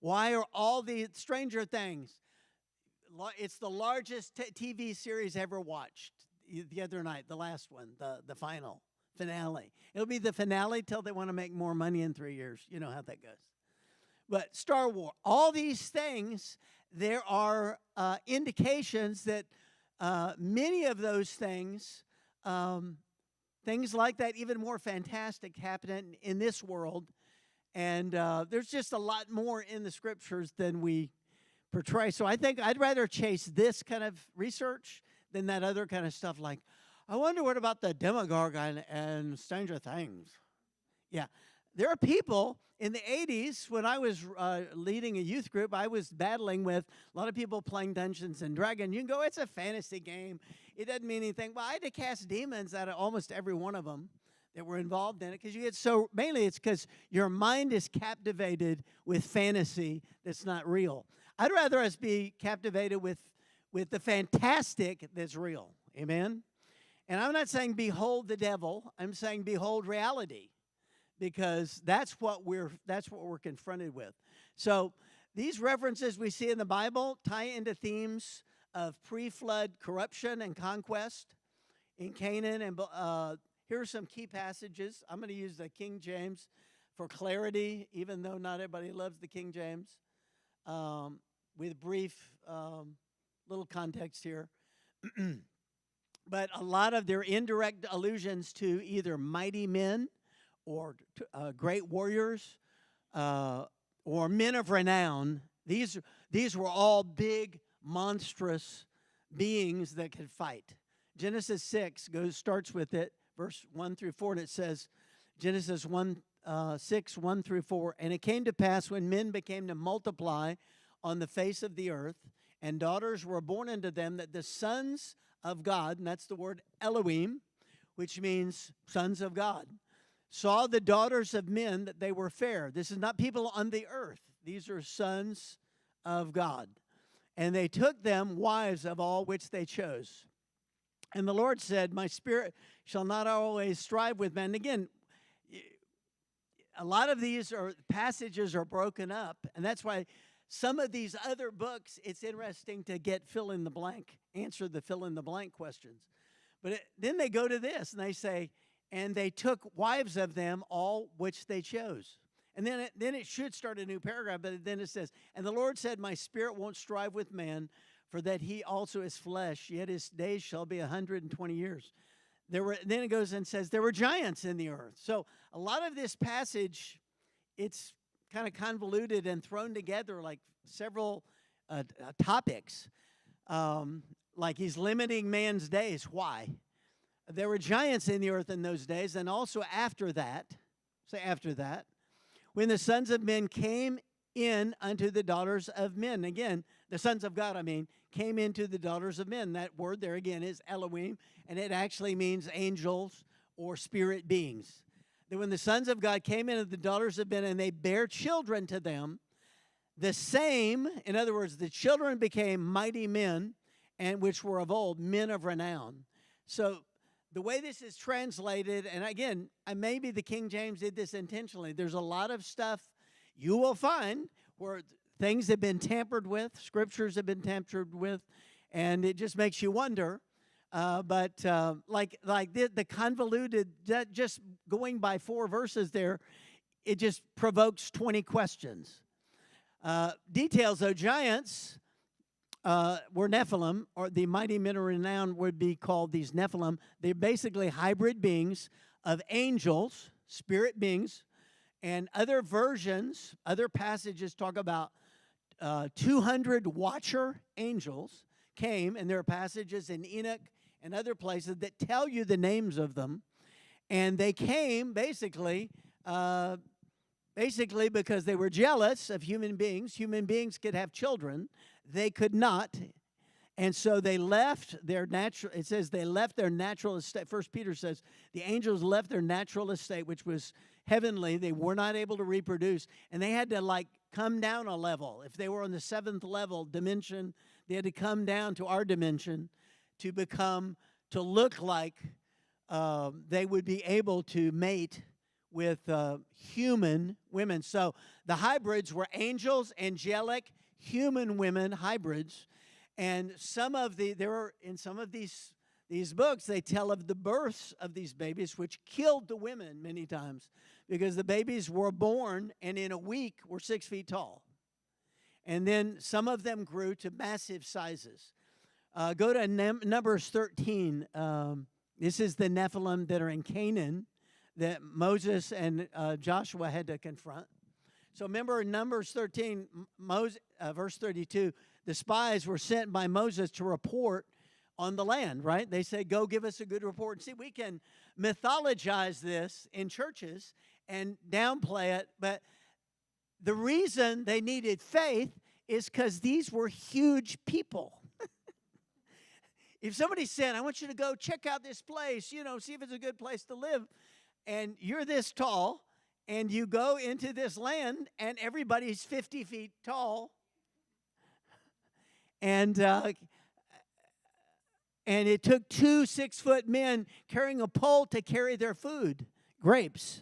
Why are all the Stranger Things? It's the largest TV series ever watched the other night, the last one, the final finale. It'll be the finale till they want to make more money in 3 years. You know how that goes. But Star Wars, all these things, there are indications that many of those things, things like that, even more fantastic, happen in this world. And there's just a lot more in the scriptures than we portray. So I think I'd rather chase this kind of research than that other kind of stuff like, I wonder what about the Demogorgon and Stranger Things. Yeah, there are people in the 80s when I was leading a youth group, I was battling with a lot of people playing Dungeons and Dragons. You can go, it's a fantasy game. It doesn't mean anything. Well, I had to cast demons out of almost every one of them that were involved in it because you get so, mainly it's because your mind is captivated with fantasy that's not real. I'd rather us be captivated with the fantastic that's real. Amen? And I'm not saying behold the devil. I'm saying behold reality, because that's what we're confronted with. So these references we see in the Bible tie into themes of pre-flood corruption and conquest in Canaan. And here are some key passages. I'm going to use the King James for clarity, even though not everybody loves the King James. With brief little context here. But a lot of their indirect allusions to either mighty men or great warriors or men of renown. These were all big, monstrous beings that could fight. Genesis 6 starts with it, verse 1 through 4, and it says, Genesis 6, 1 through 4, and it came to pass when men began to multiply on the face of the earth, and daughters were born unto them, that the sons of God, and that's the word Elohim, which means sons of God, saw the daughters of men that they were fair. This is not people on the earth. These are sons of God. And they took them wives of all which they chose. And the Lord said, my spirit shall not always strive with men. And again, a lot of these passages are broken up, and that's why some of these other books, it's interesting to get answer the fill-in-the-blank questions. But then they go to this, and they say, and they took wives of them, all which they chose. And then it should start a new paragraph, but then it says, and the Lord said, my spirit won't strive with man, for that he also is flesh, yet his days shall be 120 years. Then it goes and says, there were giants in the earth. So a lot of this passage, it's kind of convoluted and thrown together like several topics. Like he's limiting man's days. Why? There were giants in the earth in those days, and also after that, when the sons of men came in unto the daughters of men. Again, the sons of God, came into the daughters of men. That word there again is Elohim, and it actually means angels or spirit beings. That when the sons of God came into the daughters of men and they bare children to them, the same, in other words, the children became mighty men, and which were of old, men of renown. So the way this is translated, and again, maybe the King James did this intentionally. There's a lot of stuff you will find where things have been tampered with, scriptures have been tampered with, and it just makes you wonder. But the convoluted, just going by 4 verses there, it just provokes 20 questions. Details, though, giants were Nephilim, or the mighty men of renown would be called these Nephilim. They're basically hybrid beings of angels, spirit beings, and other versions, other passages talk about 200 watcher angels came, and there are passages in Enoch and other places that tell you the names of them. And they came basically because they were jealous of human beings. Human beings could have children. They could not. And so they left their natural, it says they left their natural estate. 1 Peter says the angels left their natural estate, which was heavenly. They were not able to reproduce. And they had to come down a level. If they were on the 7th level dimension, they had to come down to our dimension to look like they would be able to mate with human women. So the hybrids were angels, angelic, human women hybrids. And there were in some of these books, they tell of the births of these babies, which killed the women many times because the babies were born and in a week were 6 feet tall. And then some of them grew to massive sizes. Go to Numbers 13. This is the Nephilim that are in Canaan that Moses and Joshua had to confront. So remember in Numbers 13, verse 32, the spies were sent by Moses to report on the land, right? They said, go give us a good report. And see, we can mythologize this in churches and downplay it, but the reason they needed faith is because these were huge people. If somebody said, I want you to go check out this place, see if it's a good place to live, and you're this tall, and you go into this land, and everybody's 50 feet tall, and it took 2 6-foot men carrying a pole to carry their food, grapes.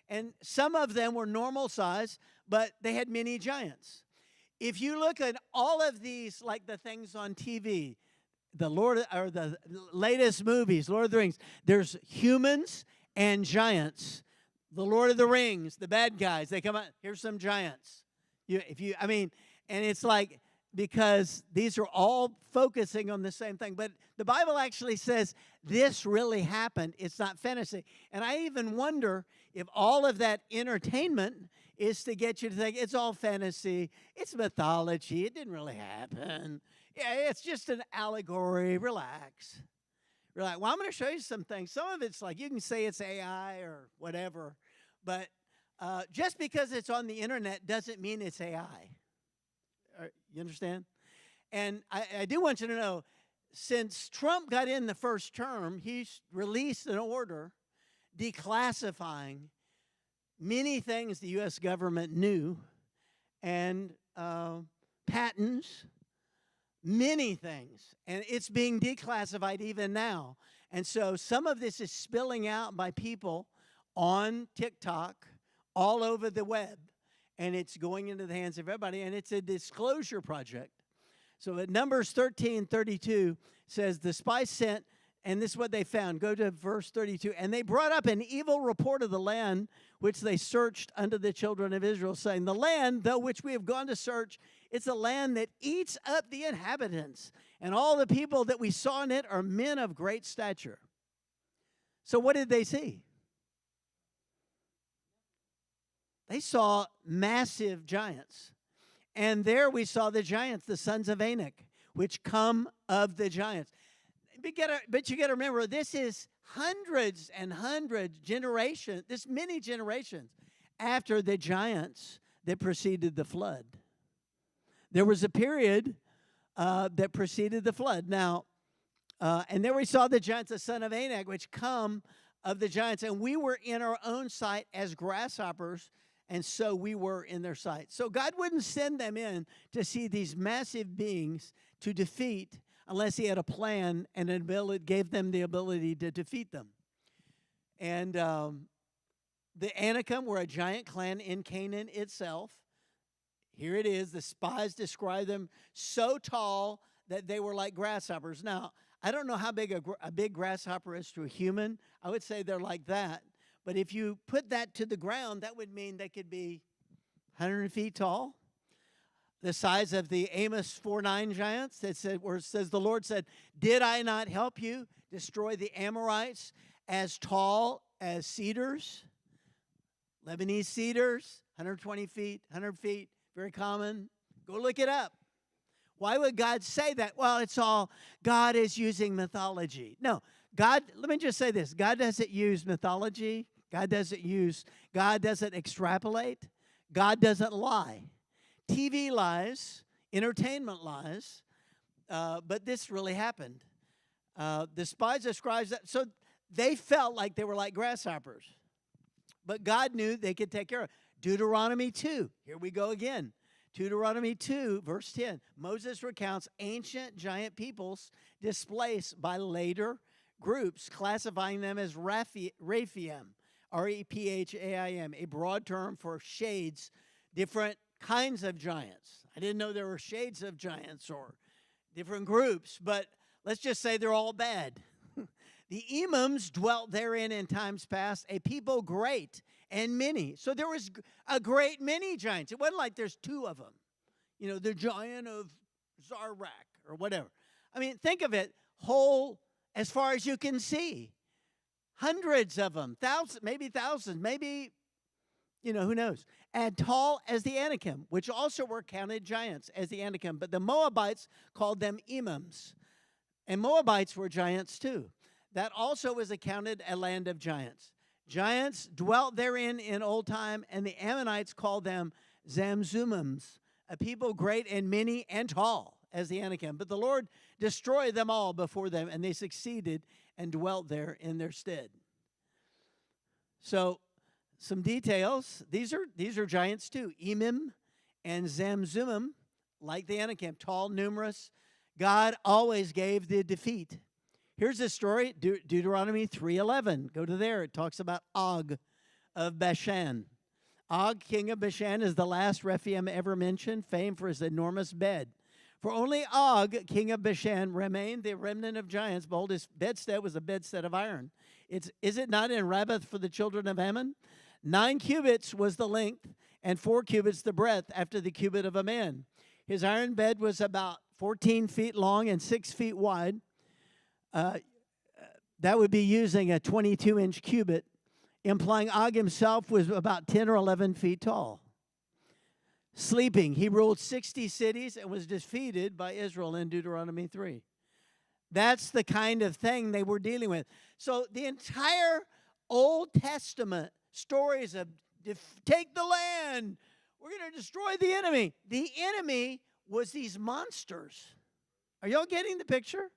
And some of them were normal size, but they had many giants. If you look at all of these, like the things on TV, the latest movies, Lord of the Rings, there's humans and giants. The Lord of the Rings, the bad guys, they come out, here's some giants. And it's like, because these are all focusing on the same thing. But the Bible actually says this really happened. It's not fantasy. And I even wonder if all of that entertainment is to get you to think it's all fantasy, it's mythology, it didn't really happen. Yeah, it's just an allegory. Relax. Well, I'm going to show you some things. Some of it's like you can say it's AI or whatever, but just because it's on the internet doesn't mean it's AI. You understand? And I do want you to know, since Trump got in the first term, he's released an order declassifying many things the U.S. government knew and patents, many things. And it's being declassified even now. And so some of this is spilling out by people on TikTok all over the web. And it's going into the hands of everybody. And it's a disclosure project. So at Numbers 13:32 says, the spies sent, and this is what they found. Go to verse 32. And they brought up an evil report of the land which they searched unto the children of Israel, saying, the land, though which we have gone to search, it's a land that eats up the inhabitants. And all the people that we saw in it are men of great stature. So what did they see? They saw massive giants. And there we saw the giants, the sons of Anak, which come of the giants. But you got to remember, this is hundreds and hundreds generations, this many generations after the giants that preceded the flood. There was a period that preceded the flood. Now, and there we saw the giants, the son of Anak, which come of the giants. And we were in our own sight as grasshoppers, and so we were in their sight. So God wouldn't send them in to see these massive beings to defeat unless he had a plan and an ability, gave them the ability to defeat them. And the Anakim were a giant clan in Canaan itself. Here it is. The spies describe them so tall that they were like grasshoppers. Now, I don't know how big a big grasshopper is to a human. I would say they're like that. But if you put that to the ground, that would mean they could be 100 feet tall. The size of the Amos 4:9 giants that said, where it says the Lord said, did I not help you destroy the Amorites as tall as cedars? Lebanese cedars, 120 feet, 100 feet, very common. Go look it up. Why would God say that? Well, it's all, God is using mythology. No, God, let me just say this. God doesn't use mythology. God doesn't extrapolate. God doesn't lie. TV lies, entertainment lies, but this really happened. The spies describes that. So they felt like they were like grasshoppers. But God knew they could take care of it. Deuteronomy 2. Here we go again. Deuteronomy 2, verse 10. Moses recounts ancient giant peoples displaced by later groups, classifying them as Rephaim, Rephaim, a broad term for shades, different kinds of giants. I didn't know there were shades of giants or different groups, but let's just say they're all bad. The Emims dwelt therein in times past, a people great and many. So there was a great many giants. It wasn't like there's two of them. You know, the giant of Zarak or whatever. I mean, think of it, whole as far as you can see. Hundreds of them, thousands, maybe, you know, who knows. And tall as the Anakim, which also were counted giants as the Anakim. But the Moabites called them Emims. And Moabites were giants too. That also was accounted a land of giants. Giants dwelt therein in old time, and the Ammonites called them Zamzumims, a people great and many and tall as the Anakim. But the Lord destroyed them all before them, and they succeeded and dwelt there in their stead. So, some details. These are giants too. Emim and Zamzumim, like the Anakim, tall, numerous. God always gave the defeat. Here's a story, Deuteronomy 3:11. Go to there. It talks about Og of Bashan. Og, king of Bashan, is the last Rephaim ever mentioned, famed for his enormous bed. For only Og, king of Bashan, remained the remnant of giants. Behold, his bedstead was a bedstead of iron. Is it not in Rabbath for the children of Ammon? 9 cubits was the length, and 4 cubits the breadth, after the cubit of a man. His iron bed was about 14 feet long and 6 feet wide. That would be using a 22-inch cubit, implying Og himself was about 10 or 11 feet tall. Sleeping, he ruled 60 cities and was defeated by Israel in Deuteronomy 3. That's the kind of thing they were dealing with. So the entire Old Testament stories of take the land, we're going to destroy the enemy. The enemy was these monsters. Are y'all getting the picture?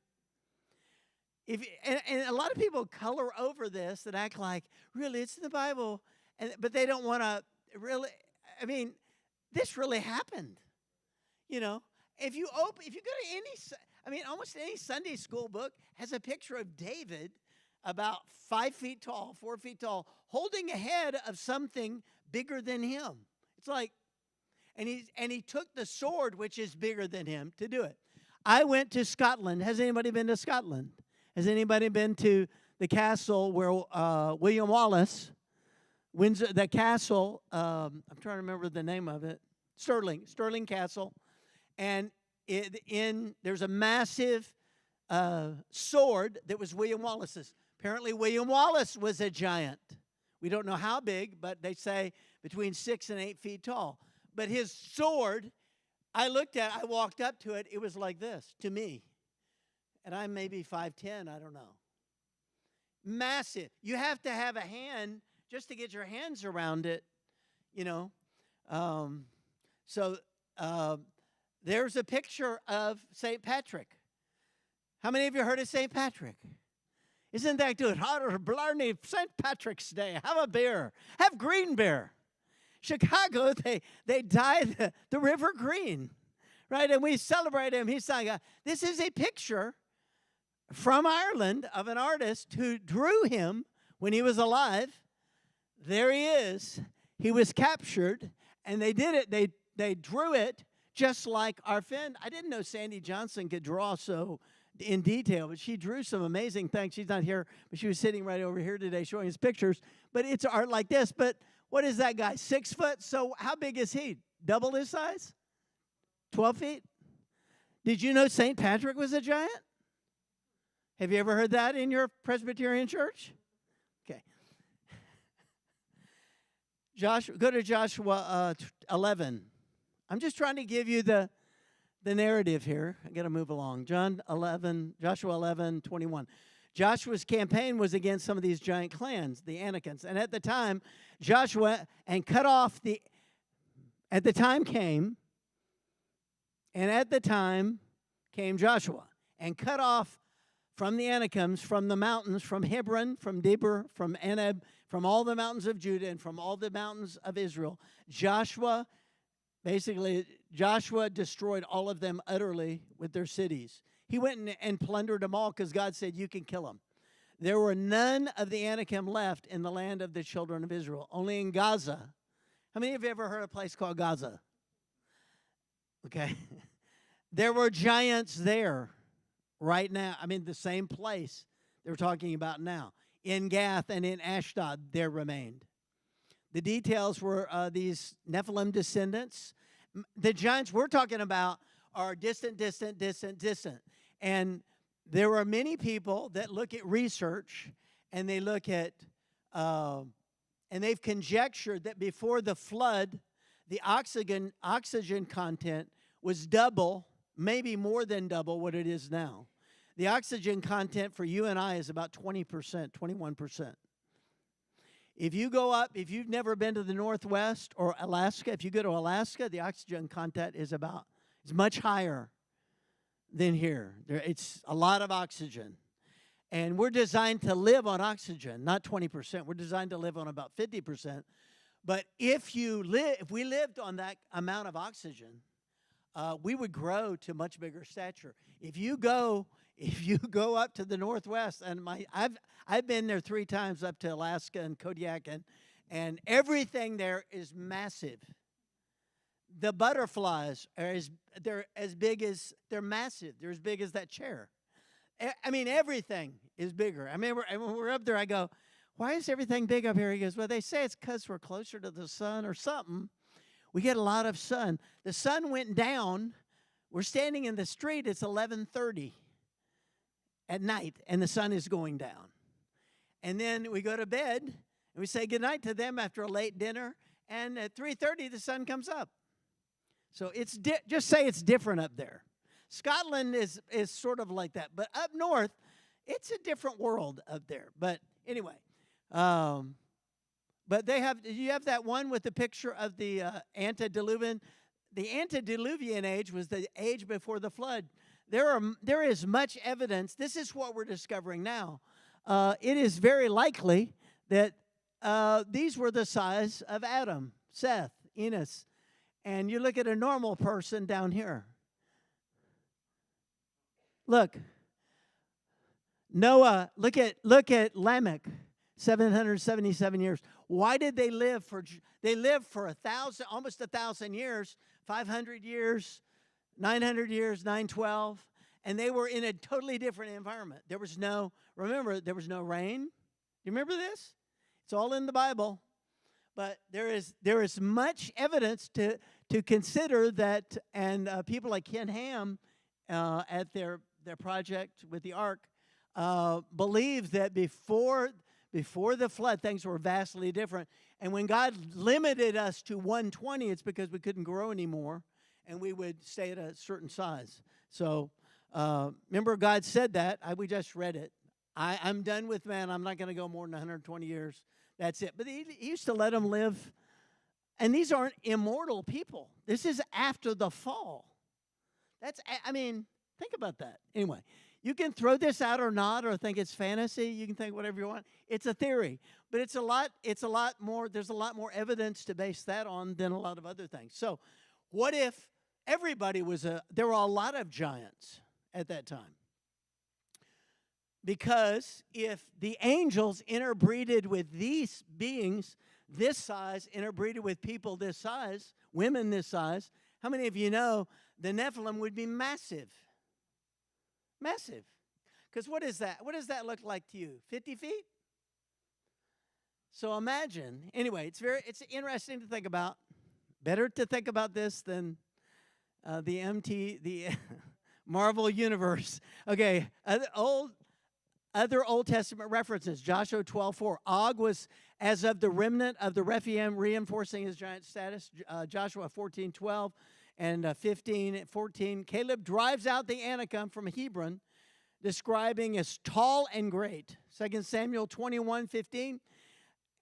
And a lot of people color over this and act like, really, it's in the Bible, but they don't want to really, I mean, this really happened. You know, if you go to almost any Sunday school book has a picture of David about 5 feet tall, 4 feet tall, holding a head of something bigger than him. It's like, and he took the sword, which is bigger than him, to do it. I went to Scotland. Has anybody been to Scotland? Has anybody been to the castle where William Wallace, Windsor, the castle, I'm trying to remember the name of it, Stirling Castle, and there's a massive sword that was William Wallace's. Apparently William Wallace was a giant. We don't know how big, but they say between 6 and 8 feet tall. But his sword, I walked up to it, it was like this to me. And I'm maybe 5'10", I don't know. Massive. You have to have a hand just to get your hands around it, you know. There's a picture of St. Patrick. How many of you heard of St. Patrick? Isn't that good? Blarney, St. Patrick's Day. Have a beer. Have green beer. Chicago, they dye the river green, right? And we celebrate him. He's saying, this is a picture from Ireland of an artist who drew him when he was alive. There he is. He was captured, and they did it. They drew it just like our friend. I didn't know Sandy Johnson could draw so in detail, but she drew some amazing things. She's not here, but she was sitting right over here today showing us pictures. But it's art like this. But what is that guy, 6 foot? So how big is he? Double his size? 12 feet? Did you know St. Patrick was a giant? Have you ever heard that in your Presbyterian church? Okay. Go to Joshua 11. I'm just trying to give you the narrative here. I got to move along. Joshua 11:21. Joshua's campaign was against some of these giant clans, the Anakims. And at the time, came Joshua and cut off from the Anakims, from the mountains, from Hebron, from Debir, from Anab, from all the mountains of Judah, and from all the mountains of Israel. Joshua destroyed all of them utterly with their cities. He went and plundered them all because God said, you can kill them. There were none of the Anakim left in the land of the children of Israel, only in Gaza. How many of you ever heard of a place called Gaza? Okay. There were giants there right now. I mean, the same place they're talking about now. In Gath and in Ashdod, there remained. The details were these Nephilim descendants. The giants we're talking about are distant. And there are many people that look at research and they look at, and they've conjectured that before the flood, the oxygen content was double, maybe more than double what it is now. The oxygen content for you and I is about 20%, 21%. If you go up, if you've never been to the Northwest or Alaska, if you go to Alaska, the oxygen content is much higher than here. It's a lot of oxygen. And we're designed to live on oxygen, not 20%. We're designed to live on about 50%. But if we lived on that amount of oxygen, we would grow to much bigger stature. If you go up to the Northwest, and I've been there 3 times up to Alaska and Kodiak, and everything there is massive. The butterflies they're massive. They're as big as that chair. I mean, everything is bigger. I mean, when we're up there, I go, why is everything big up here? He goes, well, they say it's because we're closer to the sun or something. We get a lot of sun. The sun went down. We're standing in the street. It's 11:30 at night, and the sun is going down. And then we go to bed, and we say goodnight to them after a late dinner, and at 3:30, the sun comes up. So just say it's different up there. Scotland is sort of like that. But up north, it's a different world up there. But anyway, but you have that one with the picture of the antediluvian. The antediluvian age was the age before the flood. There is much evidence. This is what we're discovering now. It is very likely that these were the size of Adam, Seth, Enos. And you look at a normal person down here. Look. Noah, look at Lamech, 777 years. Why did they live for? They lived for almost 1,000 years, 500 years, 900 years, 912, and they were in a totally different environment. There was no rain. You remember this? It's all in the Bible. But there is much evidence to consider that, and people like Ken Ham at their project with the ark believe that before the flood, things were vastly different. And when God limited us to 120, it's because we couldn't grow anymore, and we would stay at a certain size. So remember, God said that. We just read it. I'm done with man. I'm not going to go more than 120 years. That's it. But he used to let them live. And these aren't immortal people. This is after the fall. Think about that. Anyway, you can throw this out or not, or think it's fantasy. You can think whatever you want. It's a theory. But it's a lot more, there's a lot more evidence to base that on than a lot of other things. So what if there were a lot of giants at that time? Because if the angels interbreeded with these beings this size, interbreeded with people this size, women this size, how many of you know the Nephilim would be massive? Massive. Because what is that? What does that look like to you? 50 feet? So imagine. Anyway, it's interesting to think about. Better to think about this than the Marvel Universe. Okay, other Old Testament references, Joshua 12:4. Og was as of the remnant of the Rephaim, reinforcing his giant status. Joshua 14:12 and 15:14. Caleb drives out the Anakim from Hebron, describing as tall and great. 2 Samuel 21:15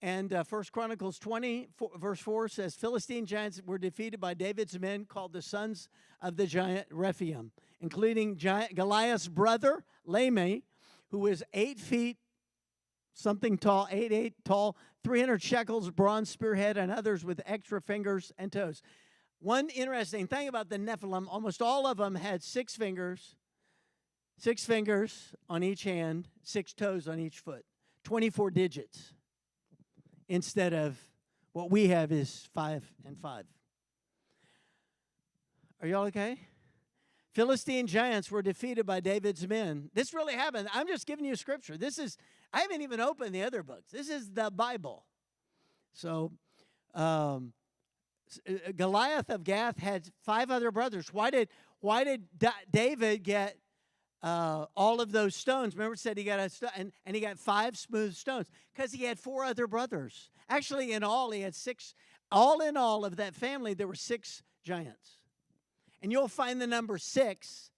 and 1 Chronicles 20, verse 4 says, Philistine giants were defeated by David's men called the sons of the giant Rephaim, including Goliath's brother, Lamech, who was 8 feet something tall, 8'8" tall, 300 shekels, bronze spearhead, and others with extra fingers and toes. One interesting thing about the Nephilim, almost all of them had 6 fingers, 6 fingers on each hand, 6 toes on each foot, 24 digits instead of what we have is 5 and 5. Are y'all okay? Philistine giants were defeated by David's men. This really happened. I'm just giving you scripture. I haven't even opened the other books. This is the Bible. So, Goliath of Gath had 5 other brothers. Why did David get all of those stones? Remember, it said he got and he got 5 smooth stones because he had 4 other brothers. Actually, in all, he had 6. All in all of that family, there were 6 giants. And you'll find the number 6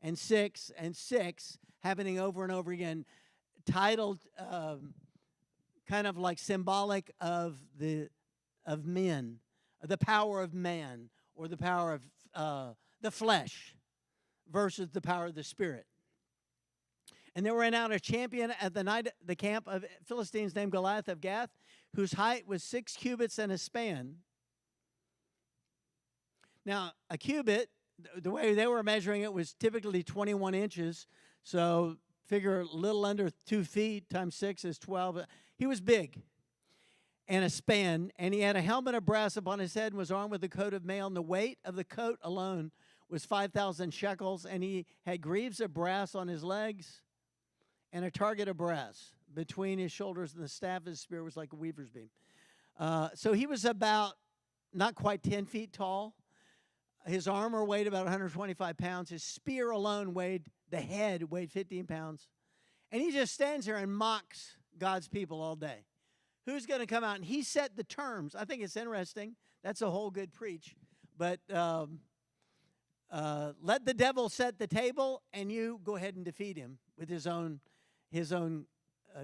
and 6 and 6 happening over and over again, titled kind of like symbolic of men, the power of man, or the power of the flesh versus the power of the spirit. And there went out a champion at the camp of Philistines named Goliath of Gath, whose height was 6 cubits and a span. Now, a cubit, the way they were measuring it was typically 21 inches. So figure a little under 2 feet times 6 is 12. He was big. And a span. And he had a helmet of brass upon his head and was armed with a coat of mail. And the weight of the coat alone was 5,000 shekels. And he had greaves of brass on his legs and a target of brass between his shoulders. And the staff of his spear was like a weaver's beam. So he was about not quite 10 feet tall. His armor weighed about 125 pounds. His spear alone the head weighed 15 pounds. And he just stands there and mocks God's people all day. Who's going to come out? And he set the terms. I think it's interesting. That's a whole good preach. But let the devil set the table, and you go ahead and defeat him with his own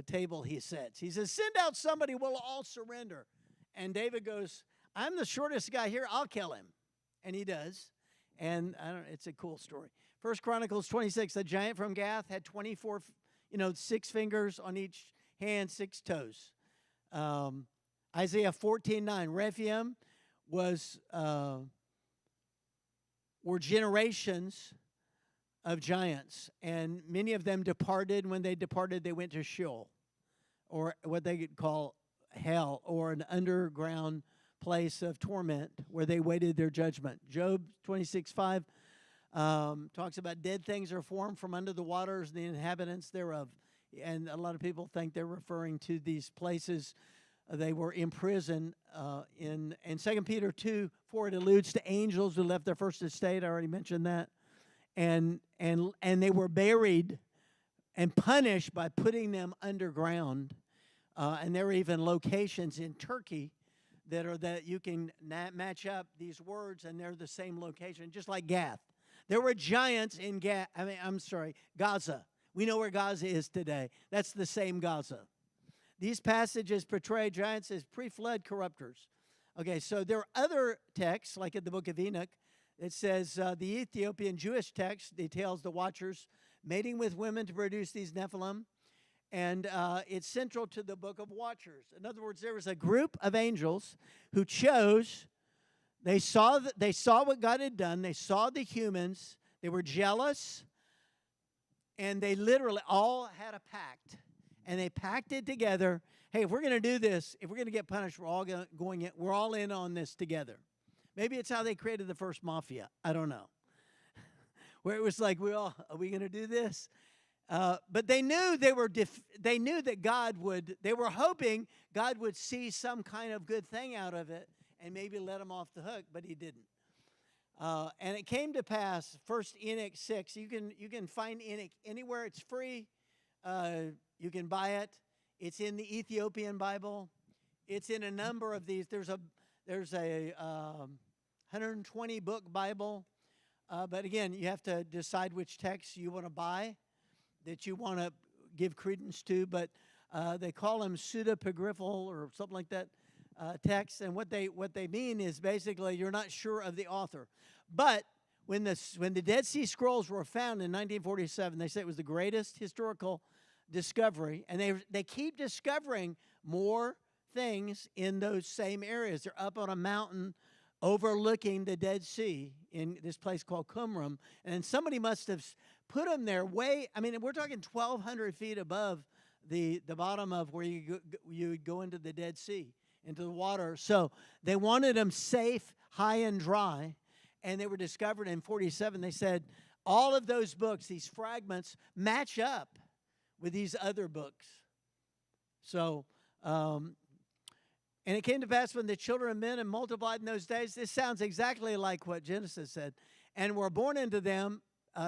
table he sets. He says, send out somebody, we'll all surrender. And David goes, I'm the shortest guy here. I'll kill him. And he does. And it's a cool story. 1 Chronicles 26, a giant from Gath had 24, 6 fingers on each hand, 6 toes. Isaiah 14:9, Rephaim were generations of giants, and many of them departed. When they departed, they went to Sheol, or what they could call hell, or an underground place of torment where they waited their judgment. Job 26:5 talks about dead things are formed from under the waters, and the inhabitants thereof. And a lot of people think they're referring to these places they were in prison. In 2 Peter 2:4, it alludes to angels who left their first estate. I already mentioned that. And they were buried and punished by putting them underground. And there are even locations in Turkey that you can match up these words, and they're the same location, just like Gath. There were giants in Gaza. We know where Gaza is today. That's the same Gaza. These passages portray giants as pre-flood corruptors. Okay, so there are other texts, like in the book of Enoch, it says the Ethiopian Jewish text details the watchers mating with women to produce these Nephilim. And it's central to the book of Watchers. In other words, there was a group of angels who chose. They saw what God had done. They saw the humans. They were jealous, and they literally all had a pact. And they pacted together. Hey, if we're going to do this, if we're going to get punished, we're all in on this together. Maybe it's how they created the first mafia. I don't know. Where it was like, are we going to do this? But they knew they knew that they were hoping God would see some kind of good thing out of it and maybe let them off the hook, but he didn't. And it came to pass, 1 Enoch 6, you can find Enoch anywhere. It's free. You can buy it. It's in the Ethiopian Bible. It's in a number of these. There's a 120 book Bible. But again, you have to decide which text you want to buy, that you want to give credence to, but they call them pseudepigraphal or something like that texts, and what they mean is basically you're not sure of the author. But when the Dead Sea Scrolls were found in 1947, they said it was the greatest historical discovery, and they keep discovering more things in those same areas. They're up on a mountain overlooking the Dead Sea in this place called Qumran, and somebody must have put them there way, I mean, we're talking 1,200 feet above the bottom of where you would go into the Dead Sea, into the water. So they wanted them safe, high and dry, and they were discovered in 47. They said all of those books, these fragments, match up with these other books. So, and it came to pass when the children of men had multiplied in those days. This sounds exactly like what Genesis said. And were born into them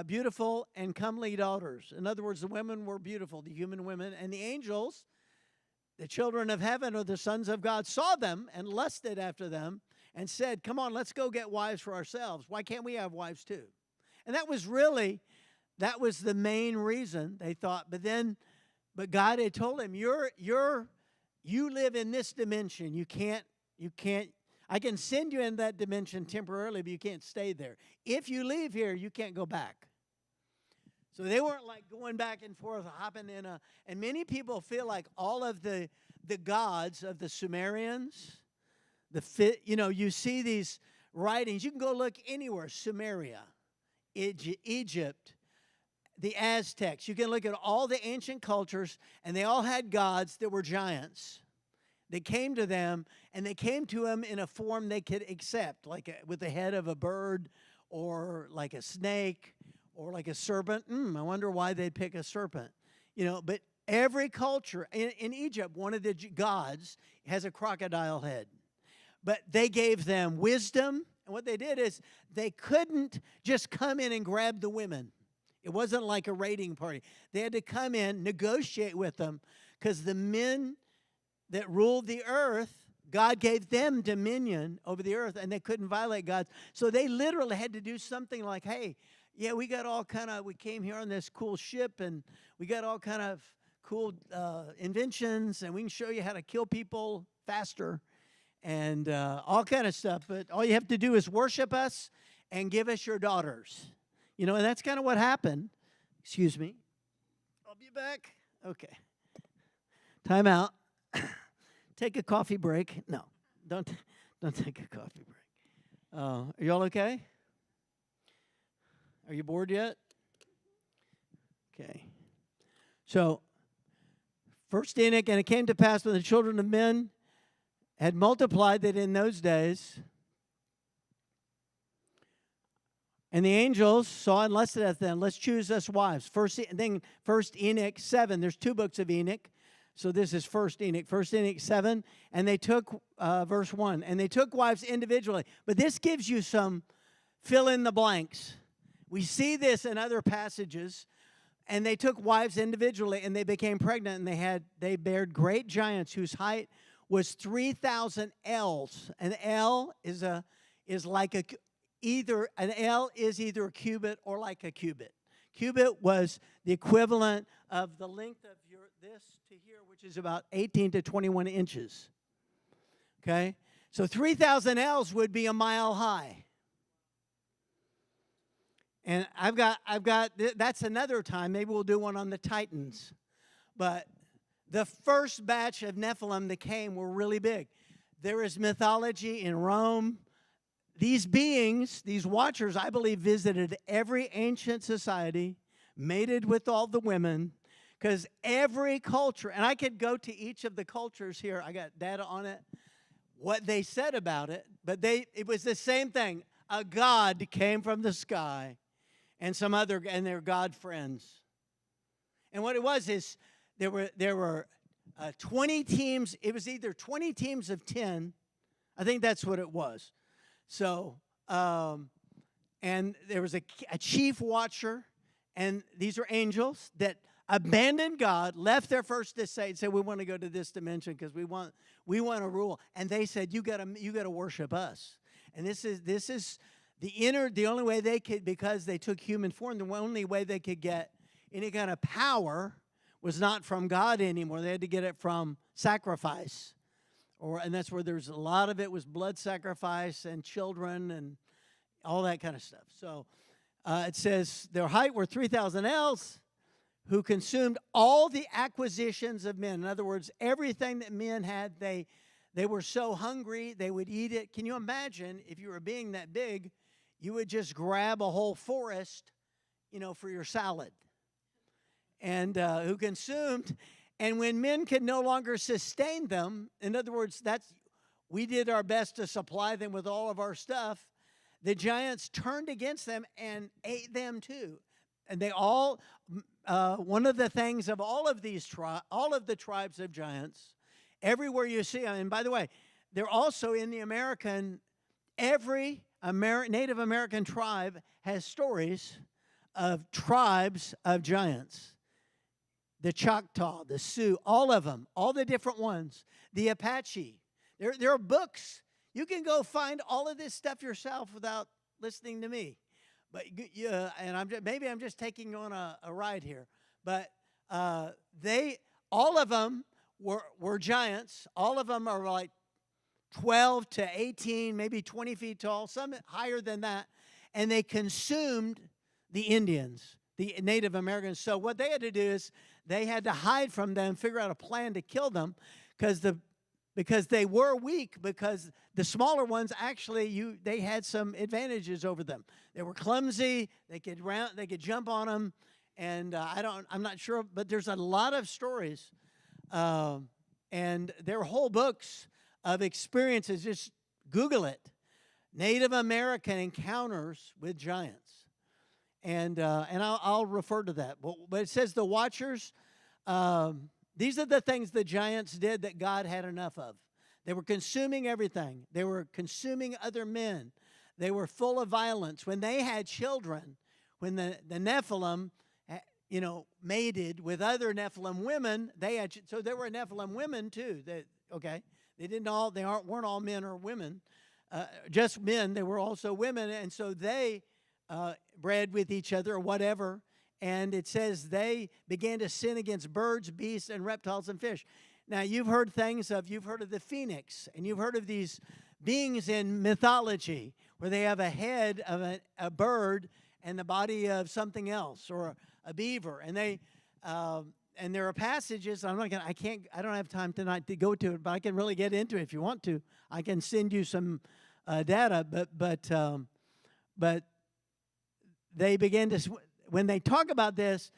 beautiful and comely daughters. In other words, the women were beautiful, the human women. And the angels, the children of heaven or the sons of God, saw them and lusted after them and said, come on, let's go get wives for ourselves. Why can't we have wives too? And that was the main reason they thought. But God had told him, you live in this dimension. You can't, I can send you in that dimension temporarily, but you can't stay there. If you leave here, you can't go back. So they weren't like going back and forth, hopping in and many people feel like all of the gods of the Sumerians, you see these writings. You can go look anywhere, Sumeria, Egypt, the Aztecs. You can look at all the ancient cultures, and they all had gods that were giants. They came to them, and they came to them in a form they could accept, like with the head of a bird or like a snake or like a serpent. I wonder why they'd pick a serpent. But every culture, in Egypt, one of the gods has a crocodile head. But they gave them wisdom, and what they did is they couldn't just come in and grab the women. It wasn't like a raiding party. They had to come in, negotiate with them, because the men that ruled the earth, God gave them dominion over the earth, and they couldn't violate God. So they literally had to do something like, hey, yeah, we came here on this cool ship, and we got all kind of cool inventions, and we can show you how to kill people faster and all kind of stuff. But all you have to do is worship us and give us your daughters. And that's kind of what happened. Excuse me. I'll be back. Okay. Time out. Take a coffee break. No, don't take a coffee break. Are you all okay? Are you bored yet? Okay. So, first Enoch, and it came to pass when the children of men had multiplied that in those days, and the angels saw and lusted at them. Let's choose us wives. First Enoch 7. There's 2 books of Enoch. So this is First Enoch. First Enoch 7. And they took, verse 1. And they took wives individually. But this gives you some fill in the blanks. We see this in other passages. And they took wives individually, and they became pregnant, and they bared great giants whose height was 3,000 ells. An ell is either a cubit or like a cubit. Cubit was the equivalent of the length of this to here, which is about 18 to 21 inches. Okay? So 3,000 ells would be a mile high. And I've got that's another time. Maybe we'll do one on the Titans. But the first batch of Nephilim that came were really big. There is mythology in Rome. These beings, these watchers, I believe, visited every ancient society, mated with all the women, because every culture, and I could go to each of the cultures here, I got data on it, what they said about it, but it was the same thing. A god came from the sky, and their god friends. And what it was is there were 20 teams. It was either 20 teams of 10. I think that's what it was. So, and there was a chief watcher, and these are angels that abandoned God, left their first estate, and said, "We want to go to this dimension because we want to rule." And they said, "You got to worship us." And this is the only way they could, because they took human form. The only way they could get any kind of power was not from God anymore. They had to get it from sacrifice. And that's where there's a lot of it was blood sacrifice and children and all that kind of stuff. So it says their height were 3,000 ells, who consumed all the acquisitions of men. In other words, everything that men had, they were so hungry they would eat it. Can you imagine if you were being that big, you would just grab a whole forest, for your salad, and who consumed. And when men could no longer sustain them, in other words, we did our best to supply them with all of our stuff, the giants turned against them and ate them too. And they all, one of the things of all of the tribes of giants, everywhere you see them, and by the way, they're also in the every Native American tribe has stories of tribes of giants. The Choctaw, the Sioux, all of them, all the different ones, the Apache. There are books. You can go find all of this stuff yourself without listening to me. But maybe I'm just taking you on a ride here. But all of them were giants. All of them are like 12 to 18, maybe 20 feet tall, some higher than that. And they consumed the Indians, the Native Americans. So what they had to do is they had to hide from them, figure out a plan to kill them, because they were weak, because the smaller ones actually they had some advantages over them. They were clumsy, they could jump on them, and I'm not sure, but there's a lot of stories, and there are whole books of experiences. Just Google it. Native American encounters with giants. And I'll refer to that. But it says the watchers, these are the things the giants did that God had enough of. They were consuming everything. They were consuming other men. They were full of violence. When they had children, when the Nephilim, mated with other Nephilim women, so there were Nephilim women too. They weren't all men or women, just men. They were also women, and so they bred with each other or whatever, and it says they began to sin against birds, beasts, and reptiles and fish. Now, you've heard of the phoenix, and you've heard of these beings in mythology where they have a head of a bird and the body of something else, or a beaver, and there are passages. I don't have time tonight to go to it, but I can really get into it if you want to. I can send you some data, but they begin to, when they talk about this,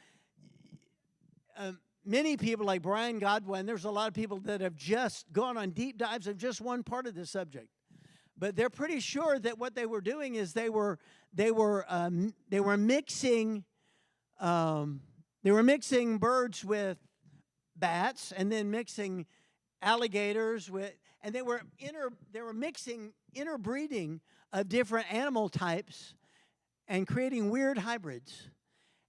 many people like Brian Godwin, there's a lot of people that have just gone on deep dives of just one part of the subject. But they're pretty sure that what they were doing is they were mixing birds with bats, and then mixing alligators with, and they were mixing interbreeding of different animal types and creating weird hybrids.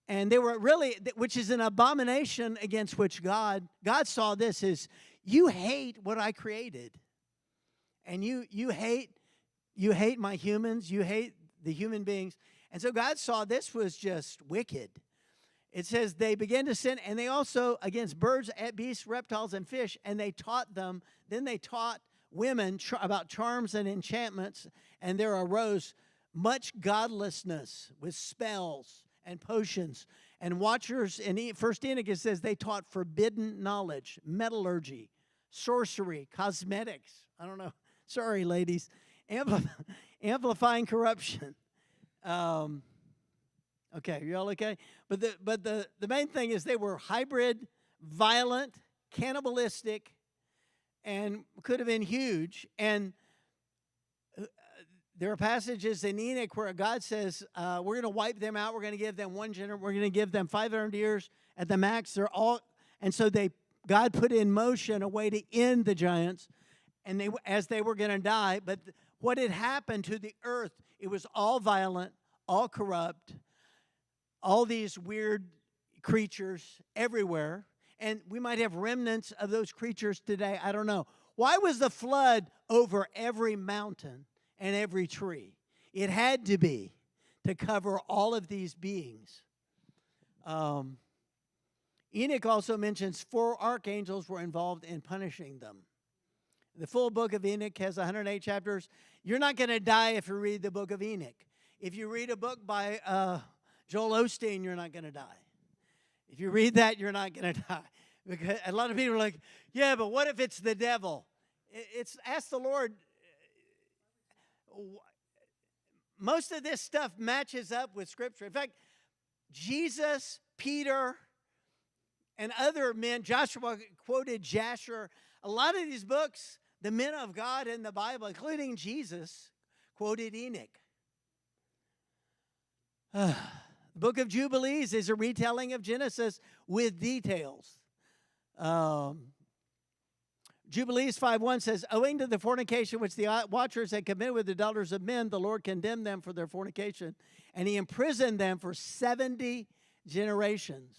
And they were really, which is an abomination against which God saw this as, you hate what I created. And you hate my humans, you hate the human beings. And so God saw this was just wicked. It says they began to sin, and they also, against birds, beasts, reptiles, and fish, and they taught them. Then they taught women about charms and enchantments, and there arose much godlessness with spells and potions. And watchers, in First Enoch, it says they taught forbidden knowledge, metallurgy, sorcery, cosmetics. I don't know. Sorry, ladies. Amplifying corruption. Okay, you all okay? But the main thing is they were hybrid, violent, cannibalistic, and could have been huge. And there are passages in Enoch where God says, we're going to wipe them out. We're going to give them we're going to give them 500 years at the max. And so God put in motion a way to end the giants, and as they were going to die. But what had happened to the earth, it was all violent, all corrupt, all these weird creatures everywhere. And we might have remnants of those creatures today. I don't know. Why was the flood over every mountain and every tree? It had to be to cover all of these beings. Enoch also mentions 4 archangels were involved in punishing them. The full book of Enoch has 108 chapters. You're not going to die if you read the book of Enoch. If you read a book by Joel Osteen, you're not going to die. If you read that, you're not going to die. Because a lot of people are like, yeah, but what if it's the devil? Ask the Lord. Most of this stuff matches up with Scripture. In fact, Jesus, Peter, and other men, Joshua quoted Jasher. A lot of these books, the men of God in the Bible, including Jesus, quoted Enoch. The book of Jubilees is a retelling of Genesis with details. Jubilees 5:1 says, owing to the fornication which the watchers had committed with the daughters of men, the Lord condemned them for their fornication, and he imprisoned them for 70 generations.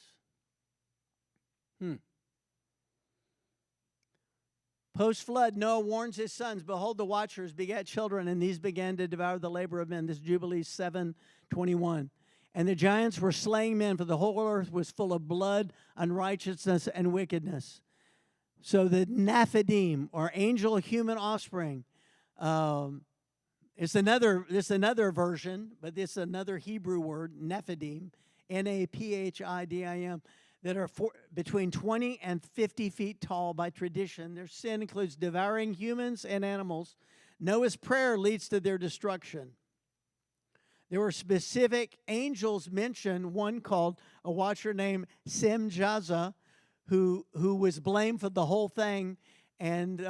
Post-flood, Noah warns his sons, behold, the watchers begat children, and these began to devour the labor of men. This is Jubilees 7:21. And the giants were slaying men, for the whole earth was full of blood, unrighteousness, and wickedness. So the Nephilim, or angel human offspring, it's another version, but it's another Hebrew word, Nephilim, Naphidim, that are between 20 and 50 feet tall by tradition. Their sin includes devouring humans and animals. Noah's prayer leads to their destruction. There were specific angels mentioned, one called a watcher named Semjaza, who was blamed for the whole thing, and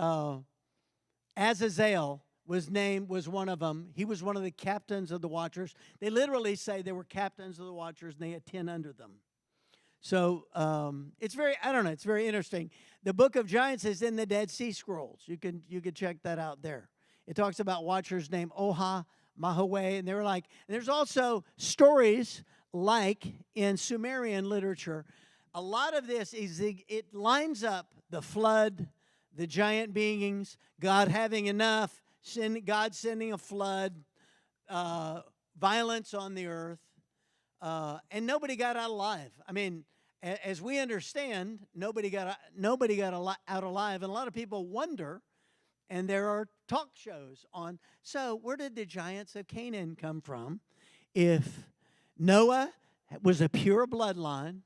Azazel was one of them. He was one of the captains of the watchers. They literally say they were captains of the watchers, and they had 10 under them. So it's very interesting. The book of Giants is in the Dead Sea Scrolls. You can check that out there. It talks about watchers named Oha, Mahaway, and there's also stories like in Sumerian literature. A lot of this it lines up the flood, the giant beings, God having enough, God sending a flood, violence on the earth, and nobody got out alive. I mean, as we understand, nobody got out alive, and a lot of people wonder. And there are talk shows on, so where did the giants of Canaan come from? If Noah was a pure bloodline,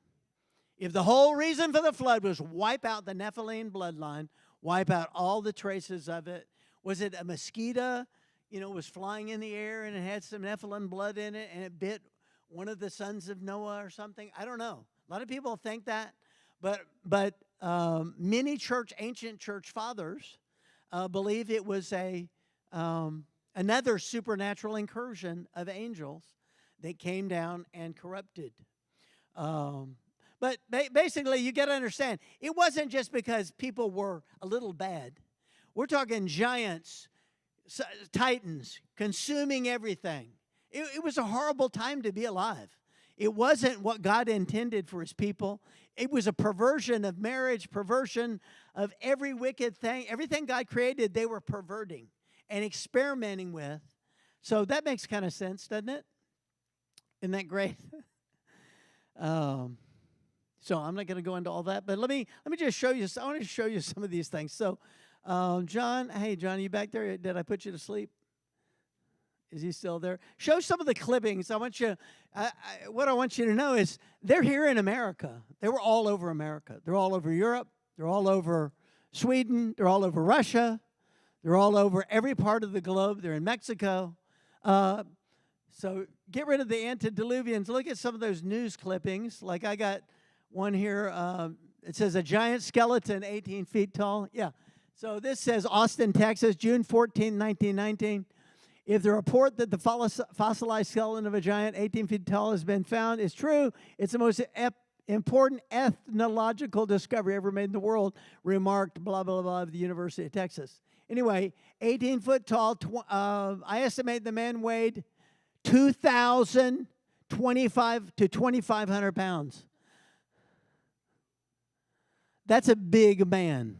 if the whole reason for the flood was wipe out the Nephilim bloodline, wipe out all the traces of it, was it a mosquito, was flying in the air and it had some Nephilim blood in it and it bit one of the sons of Noah or something? I don't know. A lot of people think that, but many ancient church fathers believe it was another supernatural incursion of angels that came down and corrupted. But basically, you got to understand, it wasn't just because people were a little bad. We're talking giants, titans, consuming everything. It was a horrible time to be alive. It wasn't what God intended for his people. It was a perversion of marriage, perversion of every wicked thing. Everything God created, they were perverting and experimenting with. So that makes kind of sense, doesn't it? Isn't that great? So I'm not going to go into all that, but let me just show you. I want to show you some of these things. So, John, hey, John, are you back there? Did I put you to sleep? Is he still there? Show some of the clippings. What I want you to know is they're here in America. They were all over America. They're all over Europe. They're all over Sweden. They're all over Russia. They're all over every part of the globe. They're in Mexico. So get rid of the antediluvians. Look at some of those news clippings. Like I got one here. It says a giant skeleton 18 feet tall. Yeah. So this says Austin, Texas, June 14, 1919. If the report that the fossilized skeleton of a giant 18 feet tall has been found is true, it's the most important ethnological discovery ever made in the world, remarked blah, blah, blah of the University of Texas. Anyway, 18 foot tall, I estimate the man weighed 2,025 to 2,500 pounds. That's a big man.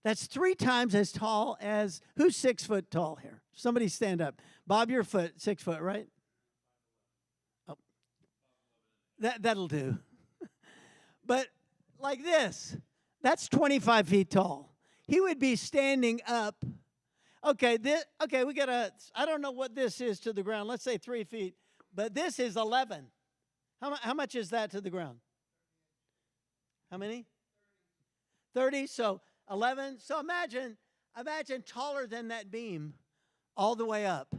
That's 3 times as tall as, who's 6 foot tall here? Somebody stand up. Bob, you're 6 foot, right? Oh, that'll do. But like this, that's 25 feet tall. He would be standing up. Okay, we got I don't know what this is to the ground. Let's say 3 feet, but this is 11. How much is that to the ground? How many? 30. So 11. So imagine taller than that beam all the way up.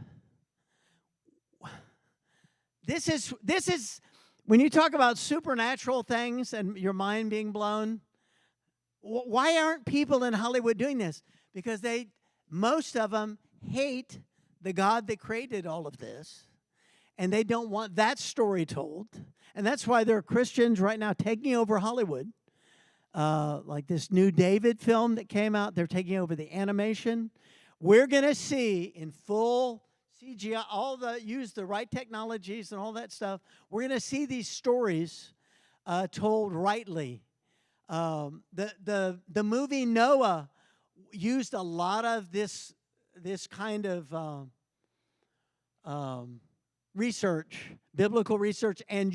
This is when you talk about supernatural things and your mind being blown. Why aren't people in Hollywood doing this? Because most of them hate the God that created all of this, and they don't want that story told. And that's why there are Christians right now taking over Hollywood. Like this new David film that came out, they're taking over the animation. We're going to see in full CGI, use the right technologies and all that stuff. We're going to see these stories told rightly. The movie Noah used a lot of this kind of research, biblical research, and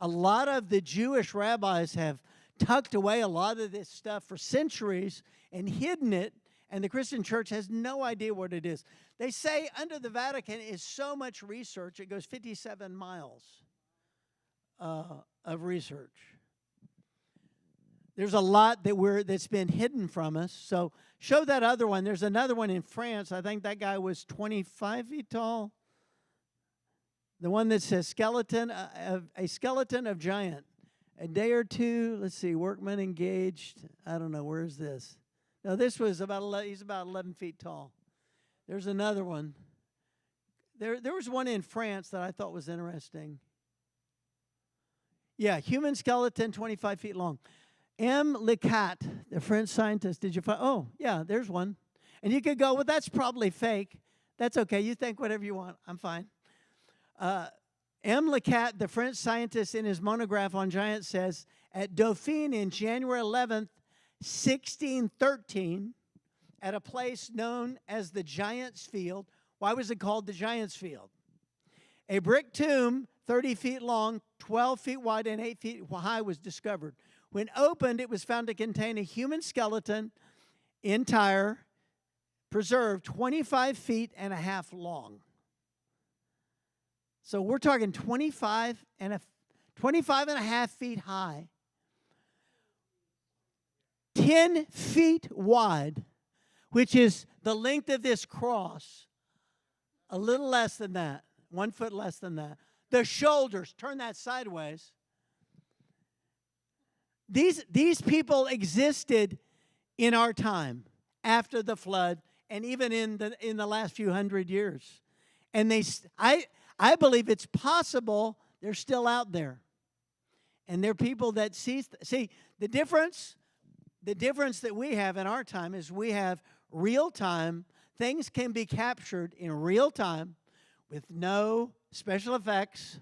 a lot of the Jewish rabbis have tucked away a lot of this stuff for centuries and hidden it, and the Christian church has no idea what it is. They say under the Vatican is so much research, it goes 57 miles of research. There's a lot that's been hidden from us. So show that other one. There's another one in France. I think that guy was 25 feet tall. The one that says a skeleton of giant. A day or two, let's see, workmen engaged. I don't know, where's this? No, this was he's about 11 feet tall. There's another one. There was one in France that I thought was interesting. Yeah, human skeleton, 25 feet long. M. Lecat, the French scientist, did you find? Oh, yeah, there's one. And you could go, well, that's probably fake. That's okay. You think whatever you want. I'm fine. M. Lecat, the French scientist, in his monograph on giants says, at Dauphine in January 11th, 1613, at a place known as the Giants Field. Why was it called the Giants Field? A brick tomb, 30 feet long, 12 feet wide, and 8 feet high was discovered. When opened, it was found to contain a human skeleton, entire, preserved, 25 feet and a half long. So we're talking 25 and a half feet high, 10 feet wide, which is the length of this cross, a little less than that, 1 foot less than that. The shoulders, turn that sideways. These people existed in our time after the flood and even in the last few hundred years. And I believe it's possible they're still out there. And they're people that see the difference that we have in our time is we have real time. Things can be captured in real time with no special effects.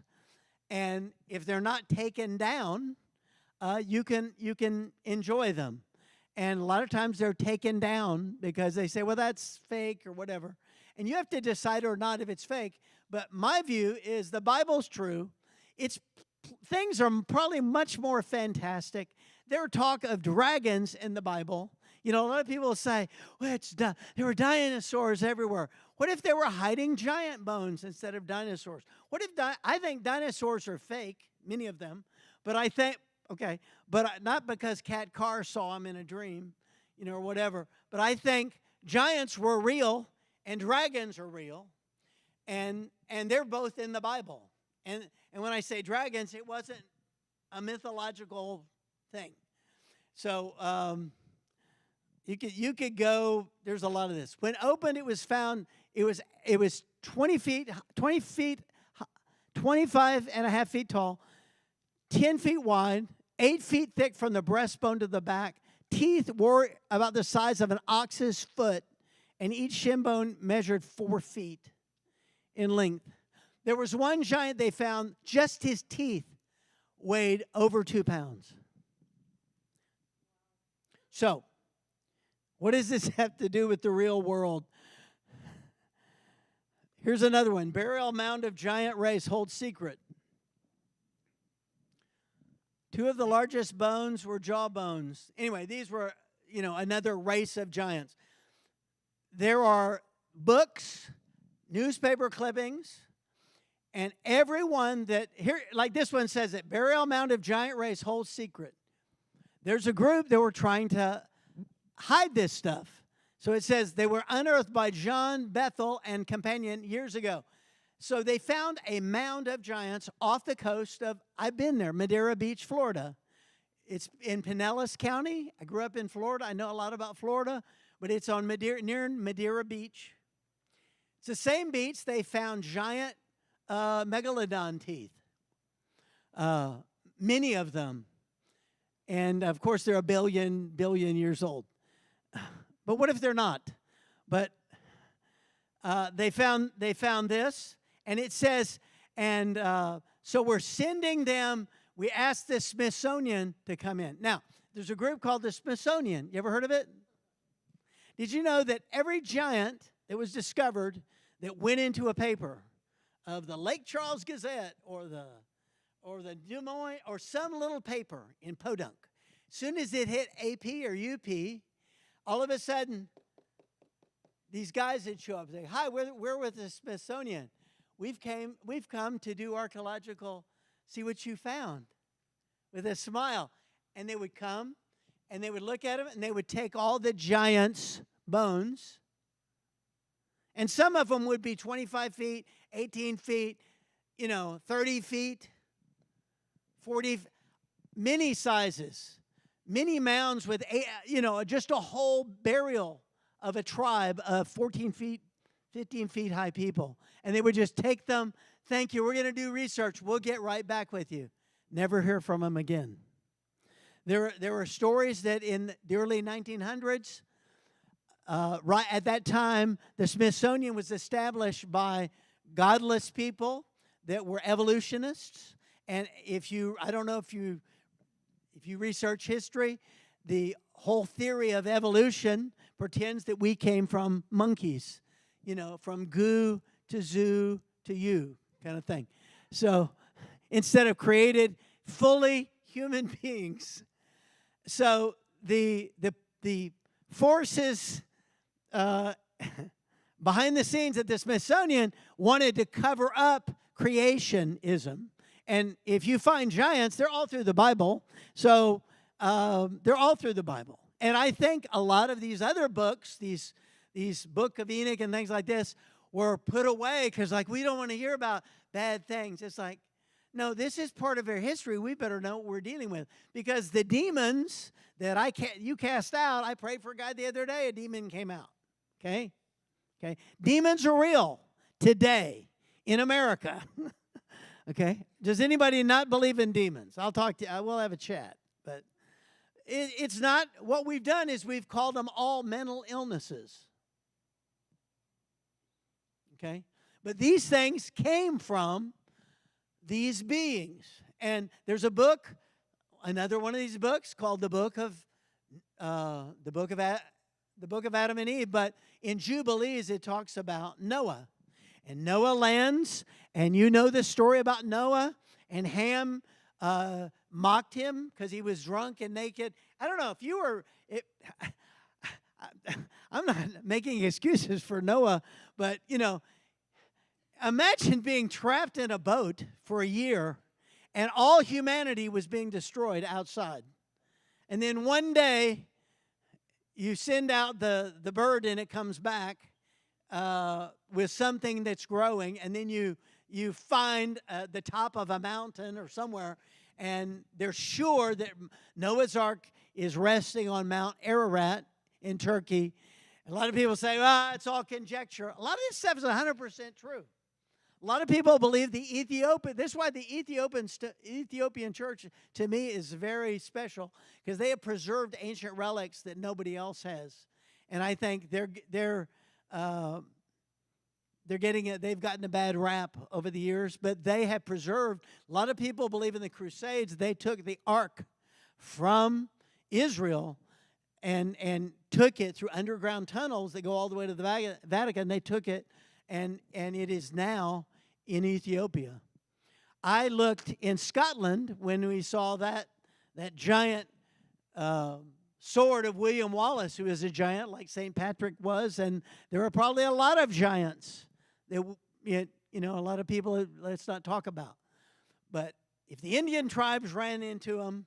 And if they're not taken down, you can enjoy them. And a lot of times they're taken down because they say, well, that's fake or whatever. And you have to decide or not if it's fake. But my view is the Bible's true. Things are probably much more fantastic. There are talk of dragons in the Bible. You know, a lot of people say, well, there were dinosaurs everywhere. What if they were hiding giant bones instead of dinosaurs? I think dinosaurs are fake, many of them. But I think, not because Kat Carr saw them in a dream, or whatever. But I think giants were real and dragons are real. And they're both in the Bible. And when I say dragons, it wasn't a mythological thing. So you could go. There's a lot of this. When opened, it was found. It was 20 feet, 25 and a half feet tall, 10 feet wide, 8 feet thick from the breastbone to the back. Teeth were about the size of an ox's foot, and each shin bone measured 4 feet in length. There was one giant they found, just his teeth weighed over 2 pounds. So, what does this have to do with the real world? Here's another one. Burial mound of giant race holds secret. 2 of the largest bones were jaw bones. Anyway, these were, another race of giants. There are books, newspaper clippings, and everyone that here, like this one says it, burial mound of giant race holds secret. There's a group that were trying to hide this stuff. So it says they were unearthed by John Bethel and companion years ago. So they found a mound of giants off the coast of, I've been there, Madeira Beach, Florida. It's in Pinellas County. I grew up in Florida. I know a lot about Florida, but it's on Madeira, near Madeira Beach. It's the same beach they found giant megalodon teeth, many of them. And, of course, they're a billion years old. But what if they're not? But they found this, and it says, and so we're sending them. We asked the Smithsonian to come in. Now, there's a group called the Smithsonian. You ever heard of it? Did you know that every giant that was discovered that went into a paper of the Lake Charles Gazette or the Des Moines or some little paper in Podunk, as soon as it hit AP or UP, all of a sudden, these guys would show up and say, "Hi, we're with the Smithsonian. We've come to do archaeological. See what you found," with a smile. And they would come, and they would look at them, and they would take all the giants' bones. And some of them would be 25 feet, 18 feet, 30 feet, 40, many sizes, many mounds with, just a whole burial of a tribe of 14 feet, 15 feet high people. And they would just take them. Thank you. We're going to do research. We'll get right back with you. Never hear from them again. There were stories that in the early 1900s, right at that time, the Smithsonian was established by godless people that were evolutionists. And I don't know if you research history, the whole theory of evolution pretends that we came from monkeys, from goo to zoo to you kind of thing. So instead of created fully human beings. So the forces behind the scenes at the Smithsonian wanted to cover up creationism. And if you find giants, they're all through the Bible. So they're all through the Bible. And I think a lot of these other books, these Book of Enoch and things like this, were put away because, we don't want to hear about bad things. It's like, no, this is part of our history. We better know what we're dealing with. Because the demons that you cast out, I prayed for a guy the other day, a demon came out. Okay? Demons are real today in America. Okay? Does anybody not believe in demons? I'll talk to you. We'll have a chat. But it's not, what we've done is we've called them all mental illnesses. Okay? But these things came from these beings. And there's a book, another one of these books called the Book of Adam and Eve. But in Jubilees, it talks about Noah. And Noah lands, and you know the story about Noah. And Ham mocked him because he was drunk and naked. I don't know if you were. I'm not making excuses for Noah, but imagine being trapped in a boat for a year, and all humanity was being destroyed outside. And then one day, you send out the bird, and it comes back with something that's growing, and then you find the top of a mountain or somewhere, and they're sure that Noah's Ark is resting on Mount Ararat in Turkey. A lot of people say, it's all conjecture. A lot of this stuff is 100% true. A lot of people believe the Ethiopian. This is why the Ethiopian church, to me, is very special, because they have preserved ancient relics that nobody else has. And I think they're getting it. They've gotten a bad rap over the years, but they have preserved. A lot of people believe in the Crusades. They took the Ark from Israel and took it through underground tunnels that go all the way to the Vatican. They took it, and it is now in Ethiopia. I looked in Scotland when we saw that giant sword of William Wallace, who is a giant like St. Patrick was, and there are probably a lot of giants that a lot of people, let's not talk about. But if the Indian tribes ran into them,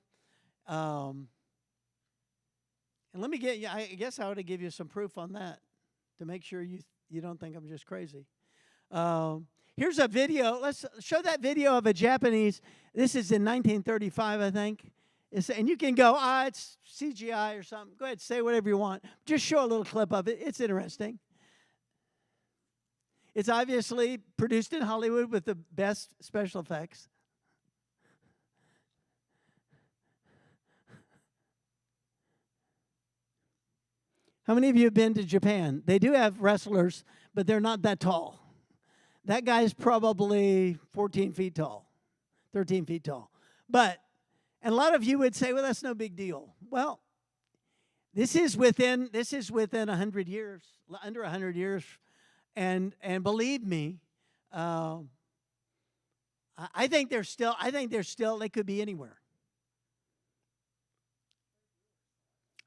and I guess I ought to give you some proof on that to make sure you don't think I'm just crazy. Here's a video. Let's show that video of a Japanese. This is in 1935, I think. And you can go, it's CGI or something. Go ahead, say whatever you want. Just show a little clip of it. It's interesting. It's obviously produced in Hollywood with the best special effects. How many of you have been to Japan? They do have wrestlers, but they're not that tall. That guy's probably 14 feet tall, 13 feet tall. And a lot of you would say, well, that's no big deal. Well, this is within 100 years, under 100 years. And believe me, I think they could be anywhere.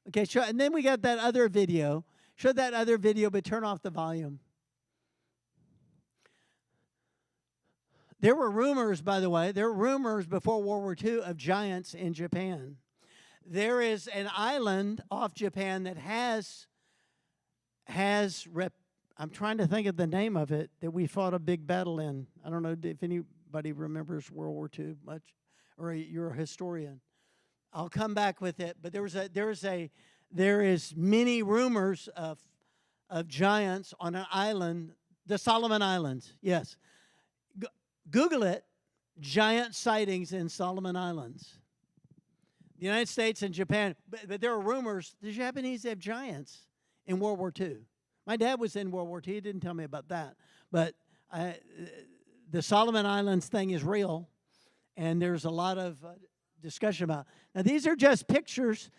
Okay, and then we got that other video. Show that other video, but turn off the volume. There were rumors, by the way, before World War II of giants in Japan. There is an island off Japan that I'm trying to think of the name of it, that we fought a big battle in. I don't know if anybody remembers World War II much, or you're a historian. I'll come back with it, but there is many rumors of giants on an island, the Solomon Islands. Yes, Google it. Giant sightings in Solomon Islands. The United States and Japan, but there are rumors the Japanese have giants in World War II. My dad was in World War II. He didn't tell me about that, but the Solomon Islands thing is real, and there's a lot of discussion about. Now, these are just pictures.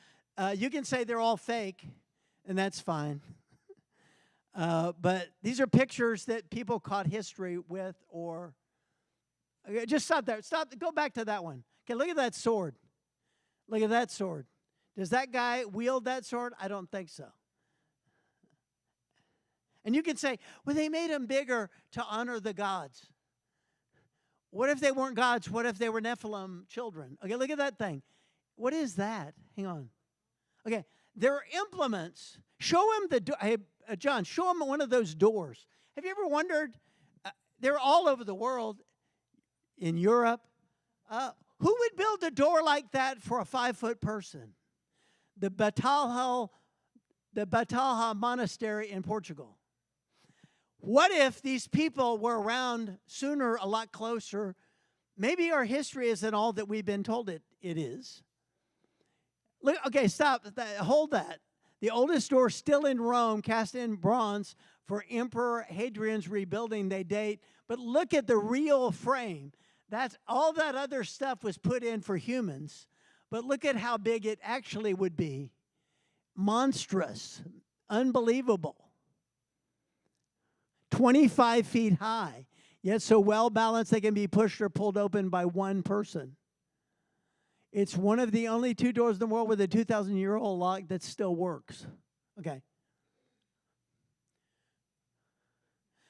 You can say they're all fake, and that's fine. But these are pictures that people caught history with, or okay, just stop there. Stop. Go back to that one. Okay, look at that sword. Look at that sword. Does that guy wield that sword? I don't think so. And you can say, well, they made them bigger to honor the gods. What if they weren't gods? What if they were Nephilim children? Okay, look at that thing. What is that? Hang on. Okay, there are implements. Show him hey, John, show him one of those doors. Have you ever wondered, they're all over the world, in Europe, who would build a door like that for a 5-foot person? The Batalha Monastery in Portugal. What if these people were around sooner, a lot closer? Maybe our history isn't all that we've been told it is. Look, okay, stop. Hold that. The oldest door still in Rome, cast in bronze for Emperor Hadrian's rebuilding. They date. But look at the real frame. That's all that other stuff was put in for humans. But look at how big it actually would be. Monstrous. Unbelievable. 25 feet high, yet so well balanced they can be pushed or pulled open by one person. It's one of the only 2 doors in the world with a 2,000-year-old lock that still works. Okay.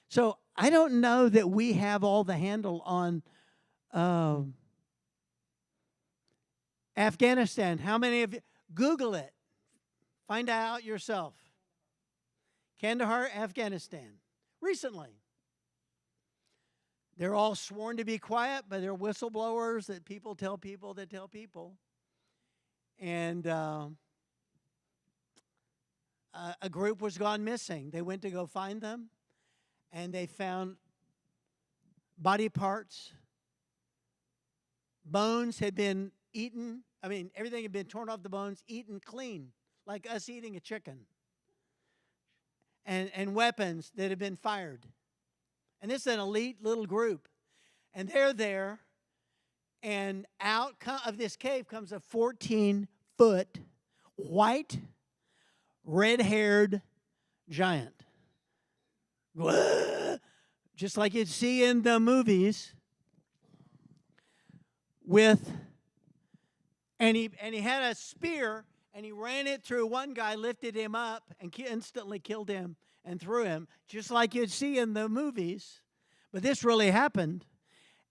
So I don't know that we have all the handle on Afghanistan. How many of you? Google it. Find out yourself. Kandahar, Afghanistan. Recently. They're all sworn to be quiet, but they're whistleblowers that people tell people that tell people. And a group was gone missing. They went to go find them, and they found body parts. Bones had been eaten. I mean, everything had been torn off the bones, eaten clean, like us eating a chicken. And weapons that had been fired. And this is an elite little group. And they're there, and out of this cave comes a 14-foot, white, red-haired giant. Just like you'd see in the movies. And he had a spear, and he ran it through one guy, lifted him up, and instantly killed him and threw him, just like you'd see in the movies. But this really happened.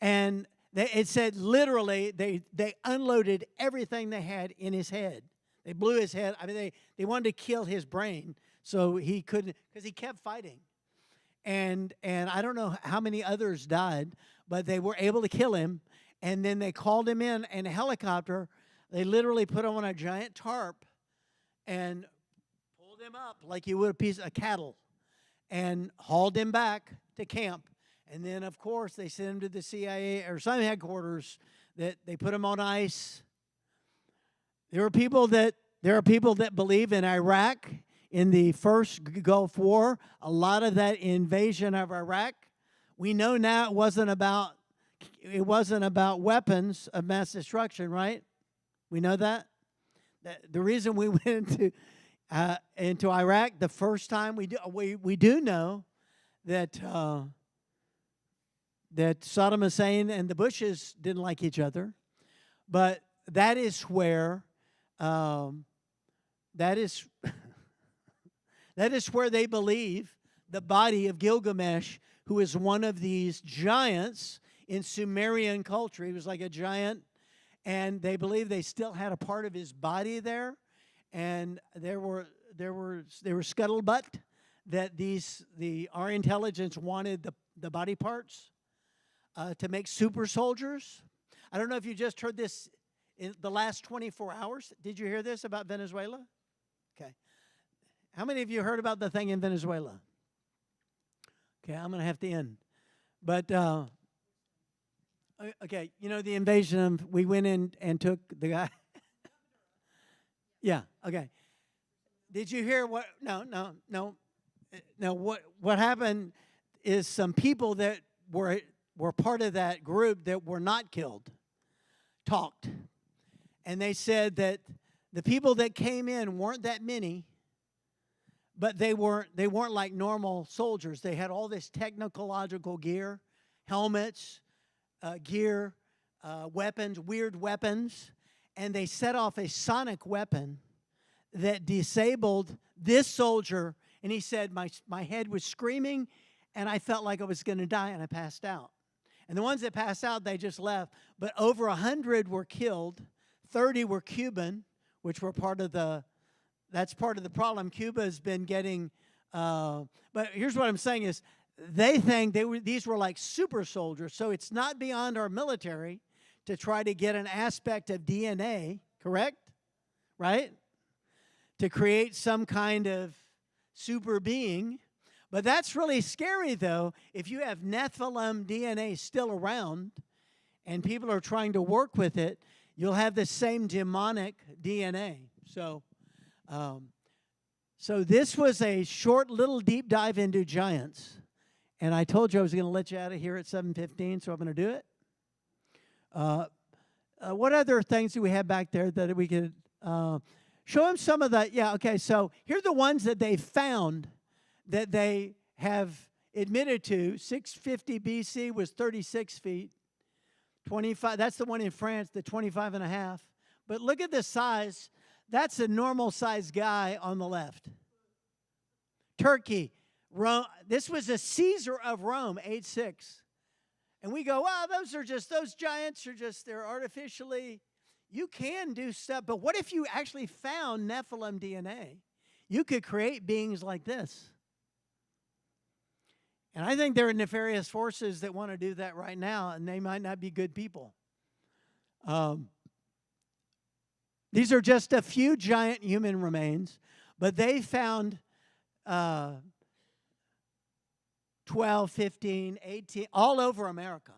And it said literally they unloaded everything they had in his head. They blew his head. I mean, they wanted to kill his brain, so he couldn't, because he kept fighting. and I don't know how many others died, but they were able to kill him. And then they called him in a helicopter. They literally put him on a giant tarp and pulled him up like you would a piece of cattle and hauled him back to camp. And then, of course, they sent him to the CIA or some headquarters that they put him on ice. There are people that believe in Iraq in the first Gulf War, a lot of that invasion of Iraq. We know now it wasn't about weapons of mass destruction, right? We know that. The reason we went into Iraq the first time, we do know that that Saddam Hussein and the Bushes didn't like each other, but that is where that is where they believe the body of Gilgamesh, who is one of these giants in Sumerian culture. He was like a giant, and they believe they still had a part of his body there, and there were scuttlebutt that our intelligence wanted the body parts to make super soldiers. I don't know if you just heard this in the last 24 hours. Did you hear this about Venezuela? Okay. How many of you heard about the thing in Venezuela? Okay, I'm going to have to end. But, okay, you know the invasion we went in and took the guy? Yeah, okay. Did you hear what? No. What happened is some people that were part of that group that were not killed talked. And they said that the people that came in weren't that many, but they weren't like normal soldiers. They had all this technological gear, helmets, gear, weapons, weird weapons, and they set off a sonic weapon that disabled this soldier. And he said, my head was screaming, and I felt like I was going to die, and I passed out. And the ones that passed out, they just left. But over 100 were killed. 30 were Cuban, which were that's part of the problem. Cuba has been getting, but here's what I'm saying is, they think these were like super soldiers. So it's not beyond our military to try to get an aspect of DNA, correct? Right? To create some kind of super being. But that's really scary, though, if you have Nephilim DNA still around and people are trying to work with it, you'll have the same demonic DNA. So this was a short little deep dive into giants. And I told you I was going to let you out of here at 7:15, so I'm going to do it. What other things do we have back there that we could show them some of the, yeah, okay, so here are the ones that they found that they have admitted to. 650 BC was 36 feet. 25, that's the one in France, the 25 and a half. But look at the size. That's a normal sized guy on the left. Turkey. Rome, this was a Caesar of Rome, 8'6". And we go, wow, those giants are just, they're artificially, you can do stuff. But what if you actually found Nephilim DNA? You could create beings like this. And I think there are nefarious forces that want to do that right now, and they might not be good people. These are just a few giant human remains, but they found 12, 15, 18, all over America.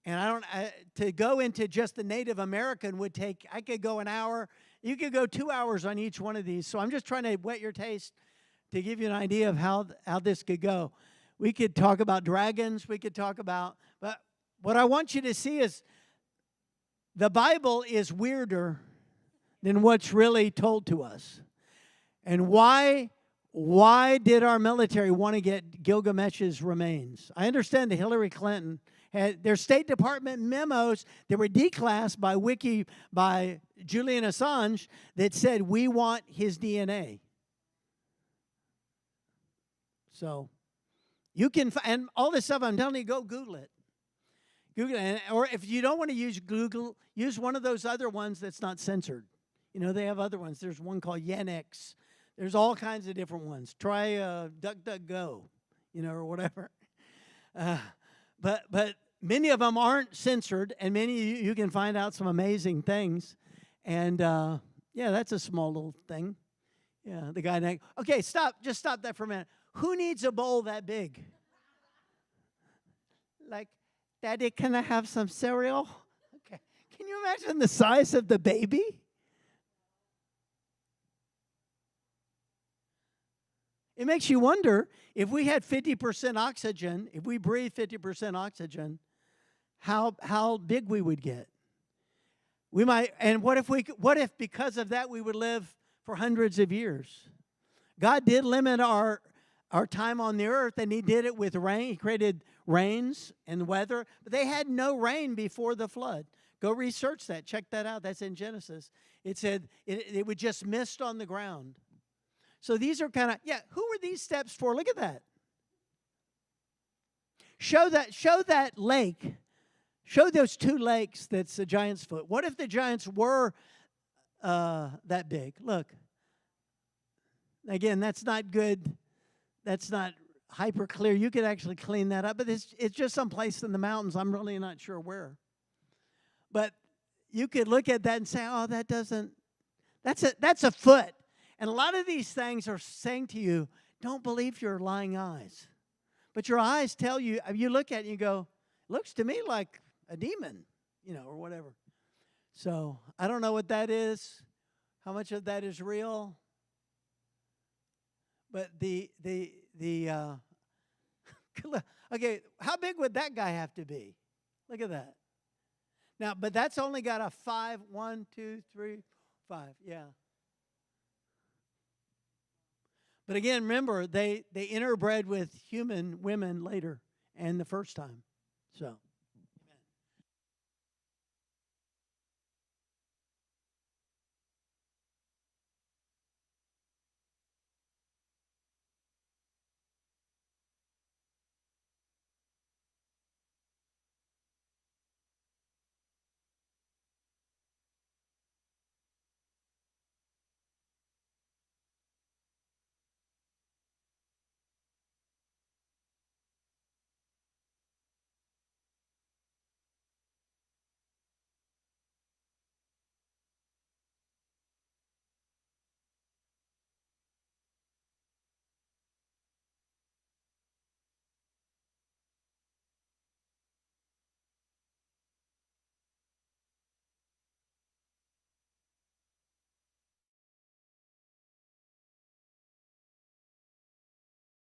And to go into just the Native American would take, I could go an hour. You could go 2 hours on each one of these. So I'm just trying to whet your taste to give you an idea of how this could go. We could talk about dragons. We could talk about, but what I want you to see is the Bible is weirder than what's really told to us. And why did our military want to get Gilgamesh's remains? I understand that Hillary Clinton had their State Department memos that were declassed by Julian Assange that said, we want his DNA. So you can, and all this stuff, I'm telling you, go Google it. Google it. Or if you don't want to use Google, use one of those other ones that's not censored. You know, they have other ones. There's one called Yandex. There's all kinds of different ones. Try DuckDuckGo. or whatever. Uh, but many of them aren't censored, and many you can find out some amazing things. And yeah, that's a small little thing. Yeah, the guy next. Okay, just stop that for a minute. Who needs a bowl that big? Like, Daddy, can I have some cereal? Okay. Can you imagine the size of the baby? It makes you wonder, if we had 50% oxygen, if we breathe 50% oxygen, how big we would get. We might, and what if because of that we would live for hundreds of years? God did limit our time on the earth, and he did it with rain. He created rains and weather, but they had no rain before the flood. Go research that. Check that out. That's in Genesis. It said it would just mist on the ground. So these are kind of, who were these steps for? Look at that. Show that lake. Show those two lakes that's a giant's foot. What if the giants were that big? Look. Again, that's not good. That's not hyper clear. You could actually clean that up, but it's just someplace in the mountains. I'm really not sure where. But you could look at that and say, oh, that's a foot. And a lot of these things are saying to you, don't believe your lying eyes. But your eyes tell you, you look at it and you go, looks to me like a demon, or whatever. So I don't know what that is, how much of that is real. But okay, how big would that guy have to be? Look at that. Now, but that's only got a 5, 1, 2, 3, 5, yeah. But again, remember, they interbred with human women later and the first time. So.